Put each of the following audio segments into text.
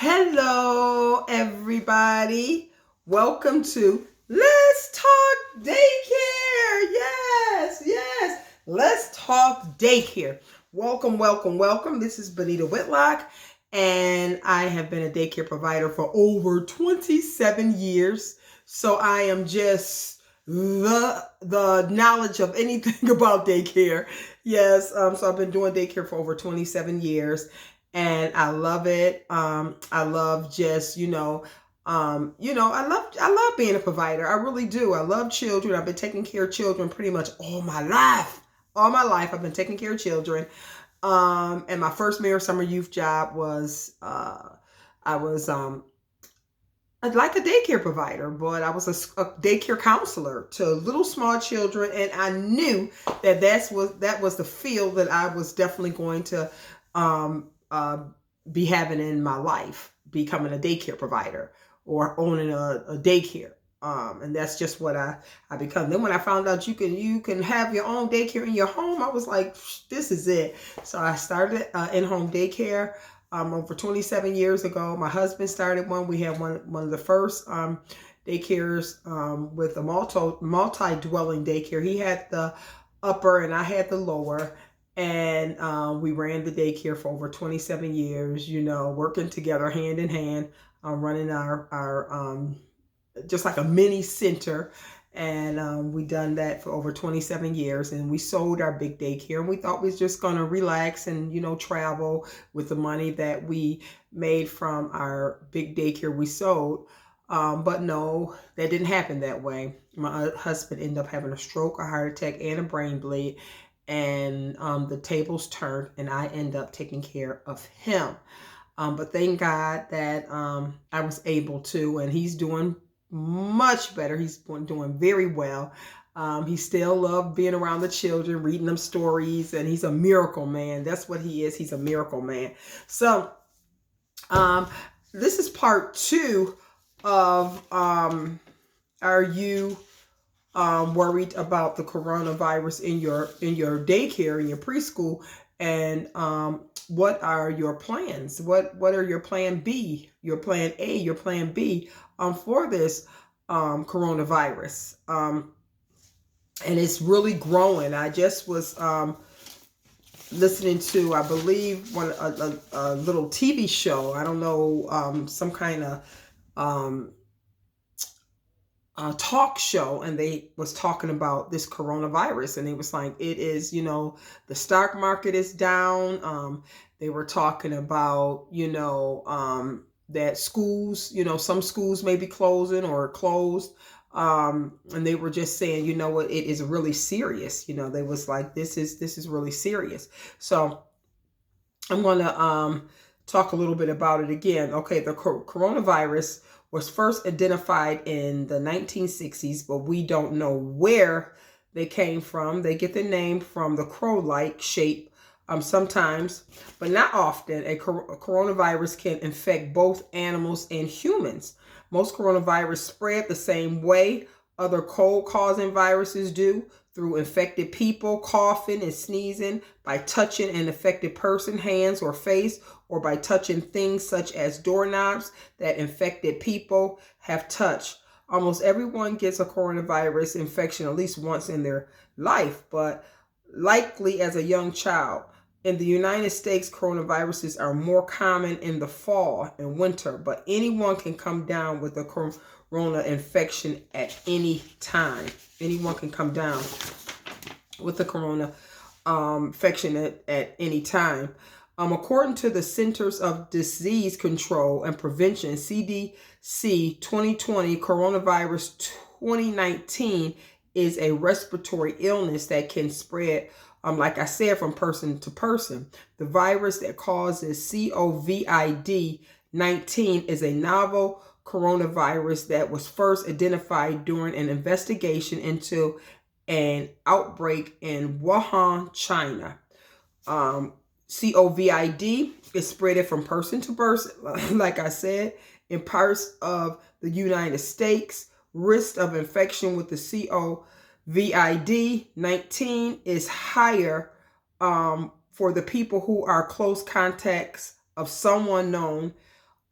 Hello, everybody. Welcome to Let's Talk Daycare. Yes. Let's Talk Daycare. Welcome. This is Benita Whitlock, and I have been a daycare provider for over 27 years. So I am just the knowledge of anything about daycare. Yes, so I've been doing daycare for over 27 years and I love it. I love just, I love being a provider. I really do. I love children. I've been taking care of children pretty much all my life. All my life, I've been taking care of children. And my first Mayor Summer Youth job was, I was like a daycare provider, but I was a daycare counselor to little small children, and I knew that was the field that I was definitely going to um, be having in my life, becoming a daycare provider or owning a daycare. And that's just what I become. Then when I found out you can have your own daycare in your home, I was like, this is it. So I started in-home daycare over 27 years ago. My husband started one. We had one of the first daycares with a multi-dwelling daycare. He had the upper and I had the lower. And we ran the daycare for over 27 years, working together hand in hand, running our just like a mini center. And we done that for over 27 years. And we sold our big daycare. And we thought we was just going to relax and, travel with the money that we made from our big daycare we sold. But no, that didn't happen that way. My husband ended up having a stroke, a heart attack, and a brain bleed. And the tables turned and I end up taking care of him. But thank God that I was able to, and he's doing much better. He's doing very well. He still loved being around the children, reading them stories, and he's a miracle man. That's what he is. He's a miracle man. So this is part 2 of Are You worried about the coronavirus in your daycare, in your preschool? And what are your plans? What are your plan B, your plan A, your plan B for this coronavirus? And it's really growing. I just was listening to, I believe, a little TV show. I don't know, some kind of talk show, and they was talking about this coronavirus, and it was like, it is, the stock market is down. They were talking about, that schools, some schools may be closing or closed. And they were just saying, what, it is really serious. They was like, this is really serious. So I'm going to talk a little bit about it again. Okay, the coronavirus was first identified in the 1960s, but we don't know where they came from. They get the name from the crow-like shape sometimes, but not often. A coronavirus can infect both animals and humans. Most coronavirus spread the same way other cold-causing viruses do, through infected people coughing and sneezing, by touching an infected person's hands or face, or by touching things such as doorknobs that infected people have touched. Almost everyone gets a coronavirus infection at least once in their life, but likely as a young child. In the United States, coronaviruses are more common in the fall and winter, but anyone can come down with a corona infection at any time. Anyone can come down with the corona infection at any time. According to the Centers of Disease Control and Prevention, CDC 2020, coronavirus 2019 is a respiratory illness that can spread, like I said, from person to person. The virus that causes COVID-19 is a novel coronavirus that was first identified during an investigation into an outbreak in Wuhan, China. COVID is spread from person to person, like I said, in parts of the United States. Risk of infection with the COVID-19 is higher for the people who are close contacts of someone known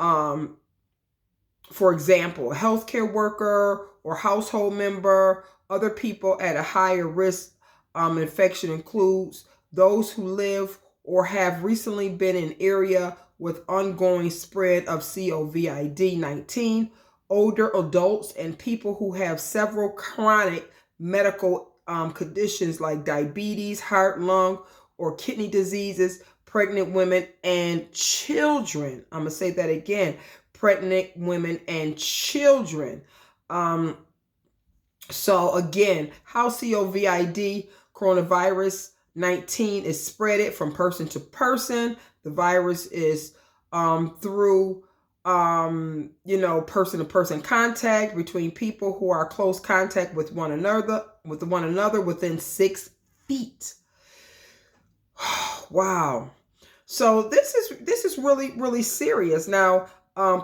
For example, a healthcare worker or household member, other people at a higher risk infection includes those who live or have recently been in an area with ongoing spread of COVID-19, older adults, and people who have several chronic medical conditions like diabetes, heart, lung, or kidney diseases, pregnant women, and children. I'm going to say that again. Pregnant women and children. So again, how COVID, coronavirus 19, is spread from person to person. The virus is through person to person contact between people who are close contact with one another within 6 feet. Wow. So this is really, really serious. Now,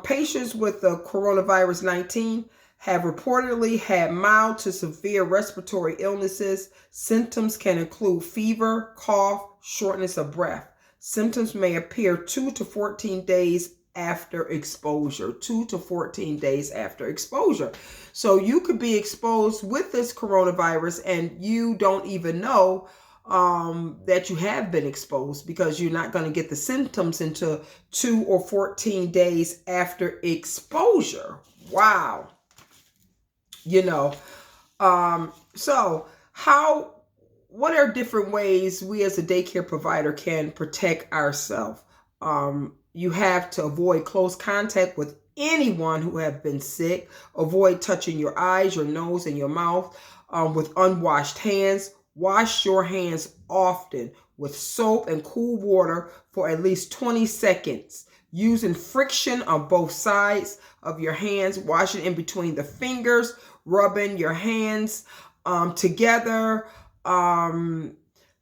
patients with the coronavirus 19 have reportedly had mild to severe respiratory illnesses. Symptoms can include fever, cough, shortness of breath. Symptoms may appear 2 to 14 days after exposure. 2 to 14 days after exposure. So you could be exposed with this coronavirus and you don't even know that you have been exposed, because you're not going to get the symptoms until 2 or 14 days after exposure. Wow. So what are different ways we as a daycare provider can protect ourselves? You have to avoid close contact with anyone who have been sick. Avoid touching your eyes, your nose, and your mouth with unwashed hands. Wash your hands often with soap and cool water for at least 20 seconds. Using friction on both sides of your hands, washing in between the fingers, rubbing your hands together,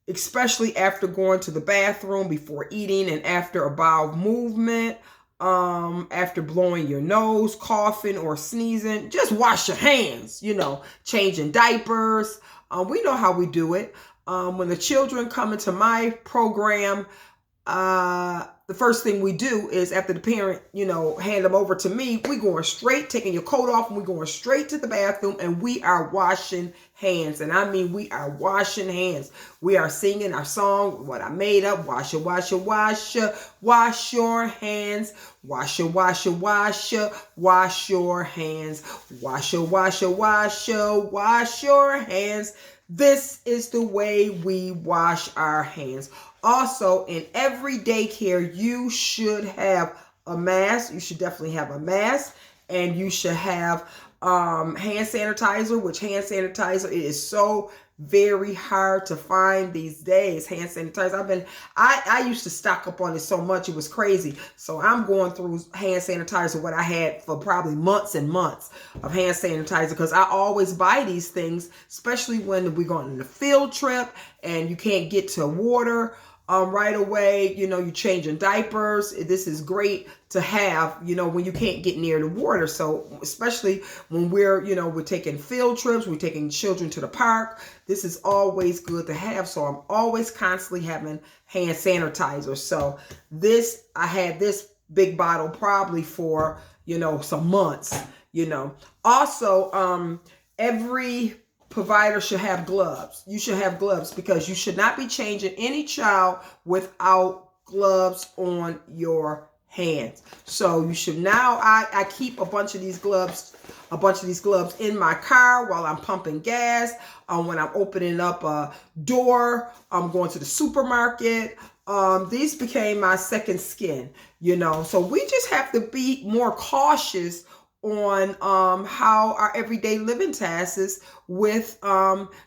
especially after going to the bathroom, before eating, and after a bowel movement, after blowing your nose, coughing, or sneezing. Just wash your hands, changing diapers. We know how we do it. When the children come into my program, the first thing we do is, after the parent, hand them over to me, we going straight, taking your coat off, and we going straight to the bathroom, and we are washing hands. And I mean, we are washing hands. We are singing our song, what I made up, wash your hands, wash your hands, wash your hands. This is the way we wash our hands. Also, in every daycare, you should have a mask. You should definitely have a mask, and you should have hand sanitizer. Which hand sanitizer, it is so very hard to find these days. Hand sanitizer. I used to stock up on it so much, it was crazy. So I'm going through hand sanitizer, what I had for probably months and months of hand sanitizer, because I always buy these things, especially when we're going on a field trip and you can't get to water right away. You're changing diapers. This is great to have, when you can't get near the water. So especially when we're taking field trips, we're taking children to the park, this is always good to have. So I'm always constantly having hand sanitizer. So I had this big bottle probably for, some months, Also, every provider should have gloves. You should have gloves, because you should not be changing any child without gloves on your hands. So you should now, I keep a bunch of these gloves in my car while I'm pumping gas, when I'm opening up a door, I'm going to the supermarket. These became my second skin, So we just have to be more cautious on how our everyday living tasks with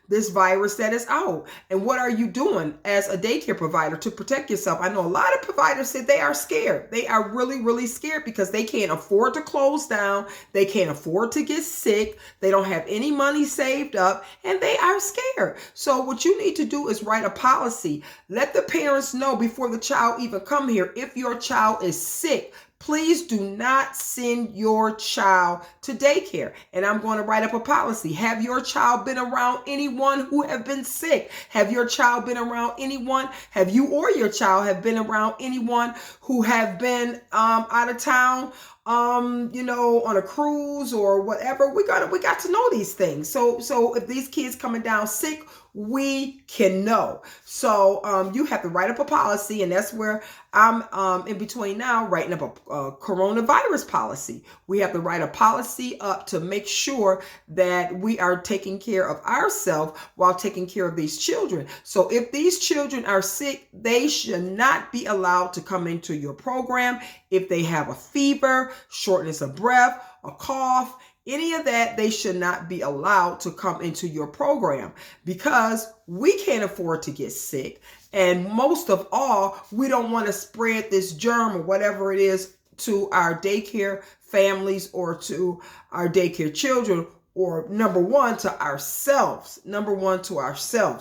this virus that is out. And what are you doing as a daycare provider to protect yourself? I know a lot of providers said they are scared. They are really, really scared, because they can't afford to close down. They can't afford to get sick. They don't have any money saved up, and they are scared. So what you need to do is write a policy. Let the parents know before the child even come here. If your child is sick, Please do not send your child to daycare. And I'm going to write up a policy. Have your child been around anyone who have been sick? Have your child been around anyone? Have you or your child have been around anyone who have been out of town, on a cruise or whatever? We got to know these things. So if these kids coming down sick, we can know. So you have to write up a policy, and that's where I'm in between now writing up a coronavirus policy. We have to write a policy up to make sure that we are taking care of ourselves while taking care of these children. So if these children are sick, they should not be allowed to come into your program. If they have a fever, shortness of breath, a cough, any of that, they should not be allowed to come into your program, because we can't afford to get sick. And most of all, we don't want to spread this germ or whatever it is to our daycare families or to our daycare children, or number one, to ourselves.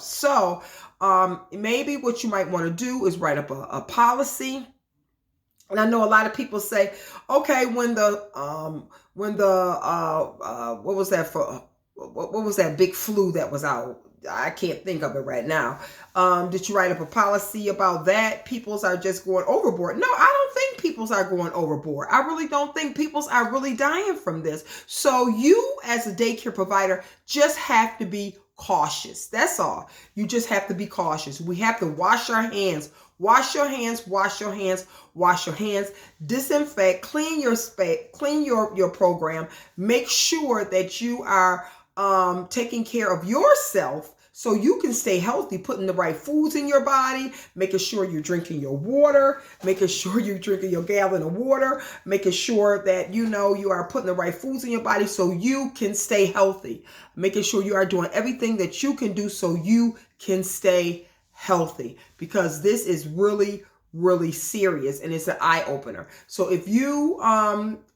So maybe what you might want to do is write up a policy. And I know a lot of people say, okay, when the what was that for? What was that big flu that was out? I can't think of it right now. Did you write up a policy about that? Peoples are just going overboard. No, I don't think peoples are going overboard. I really don't think peoples are really dying from this. So you as a daycare provider just have to be cautious. That's all. You just have to be cautious. We have to wash our hands. Wash your hands, wash your hands, wash your hands, disinfect, clean your space, clean your program. Make sure that you are taking care of yourself so you can stay healthy, putting the right foods in your body, making sure you're drinking your water, making sure you're drinking your gallon of water, making sure that you are putting the right foods in your body so you can stay healthy, making sure you are doing everything that you can do so you can stay healthy, because this is really, really serious and it's an eye opener. So if you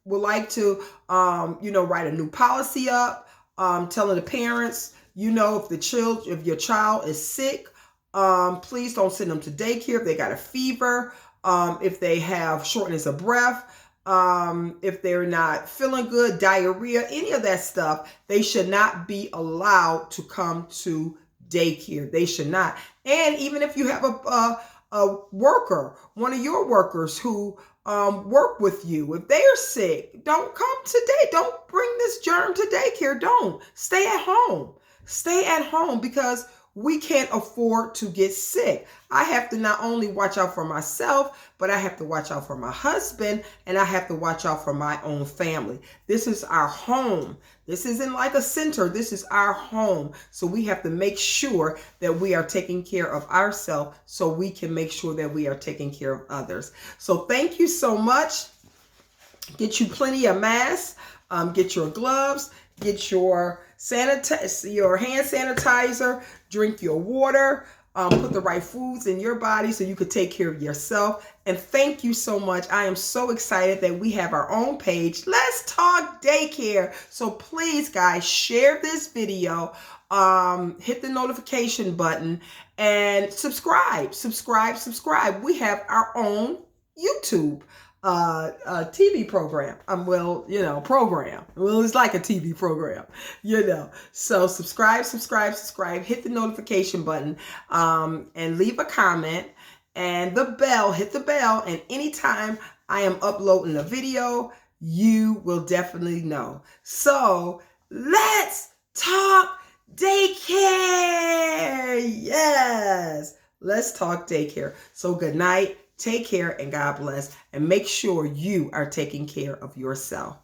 would like to, write a new policy up, telling the parents, if your child is sick, please don't send them to daycare. If they got a fever, if they have shortness of breath, if they're not feeling good, diarrhea, any of that stuff, they should not be allowed to come to daycare. They should not. And even if you have a worker, one of your workers who work with you, if they are sick, don't come today. Don't bring this germ to daycare. Don't. Stay at home. Stay at home, because we can't afford to get sick. I have to not only watch out for myself, but I have to watch out for my husband, and I have to watch out for my own family. This is our home. This isn't like a center. This is our home. So we have to make sure that we are taking care of ourselves so we can make sure that we are taking care of others. So thank you so much. Get you plenty of masks. Get your gloves. Get your hand sanitizer. Drink your water. Put the right foods in your body so you could take care of yourself. And thank you so much. I am so excited that we have our own page. Let's Talk Daycare. So please, guys, share this video. Hit the notification button and subscribe. We have our own YouTube TV program. Program. Well, it's like a TV program, So subscribe, hit the notification button, and leave a comment, and hit the bell, and anytime I am uploading a video, you will definitely know. So let's talk daycare. Yes, let's talk daycare. So good night. Take care and God bless, and make sure you are taking care of yourself.